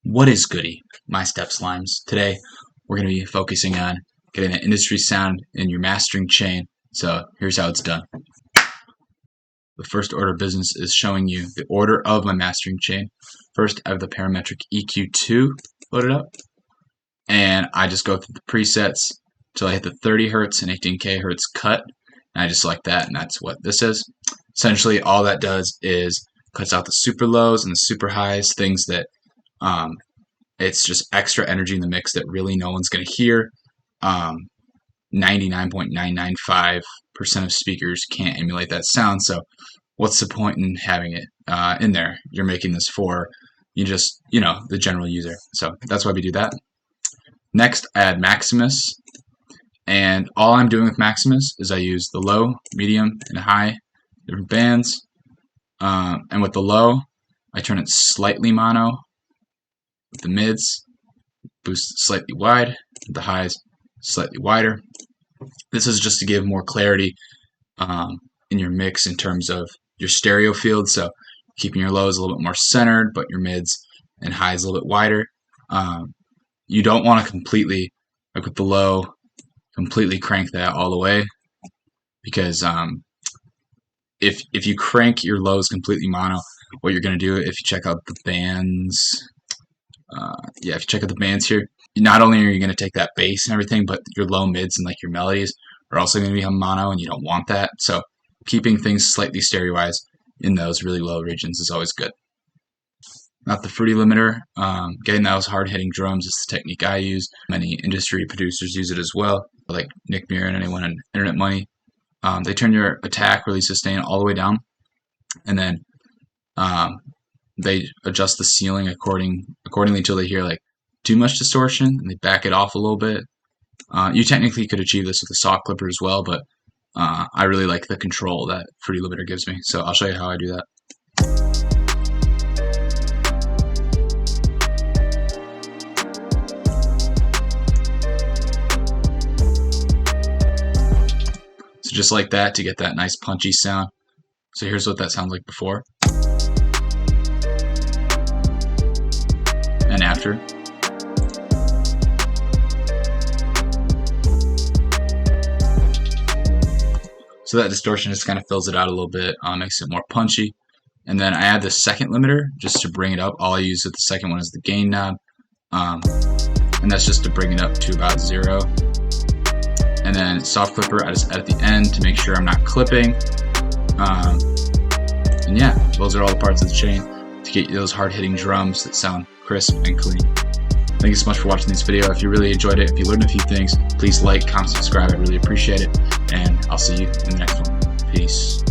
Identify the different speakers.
Speaker 1: What is goody, my step slimes? Today we're going to be focusing on getting that industry sound in your mastering chain. So here's how it's done. The first order of business is showing you the order of my mastering chain. First, I have the Parametric EQ2 loaded up, and I just go through the presets until I hit the 30 Hz and 18K Hz cut, and I just select that, and that's what this is. Essentially, all that does is cuts out the super lows and the super highs, things that it's just extra energy in the mix that really no one's going to hear. 99.995% of speakers can't emulate that sound, so what's the point in having it in there? You're making this for the general user. So that's why we do that. Next, I add Maximus, and all I'm doing with Maximus is I use the low, medium, and high different bands. And with the low, I turn it slightly mono. With the mids, boost it slightly wide. With the highs, slightly wider. This is just to give more clarity in your mix in terms of your stereo field. So keeping your lows a little bit more centered, but your mids and highs a little bit wider. You don't want to completely, like with the low, completely crank that all the way, because if you crank your lows completely mono, what you're going to do, if you check out the bands, if you check out the bands here, not only are you going to take that bass and everything, but your low mids and like your melodies are also going to become mono, and you don't want that. So keeping things slightly stereoized in those really low regions is always good. Not the fruity limiter. Getting those hard-hitting drums is the technique I use. Many industry producers use it as well, like Nick Muir and anyone on Internet Money. They turn your attack, release, sustain all the way down, and then they adjust the ceiling accordingly until they hear like too much distortion, and they back it off a little bit. You technically could achieve this with a saw clipper as well, but I really like the control that fruity limiter gives me, so I'll show you how I do that. So just like that to get that nice punchy sound. So here's what that sounds like before and after. So that distortion just kind of fills it out a little bit, makes it more punchy. And then I add the second limiter just to bring it up. All I use with the second one is the gain knob, and that's just to bring it up to about 0. And then soft clipper, I just add at the end to make sure I'm not clipping. And yeah, those are all the parts of the chain to get you those hard-hitting drums that sound crisp and clean. Thank you so much for watching this video. If you really enjoyed it, if you learned a few things, please like, comment, subscribe. I really appreciate it. And I'll see you in the next one. Peace.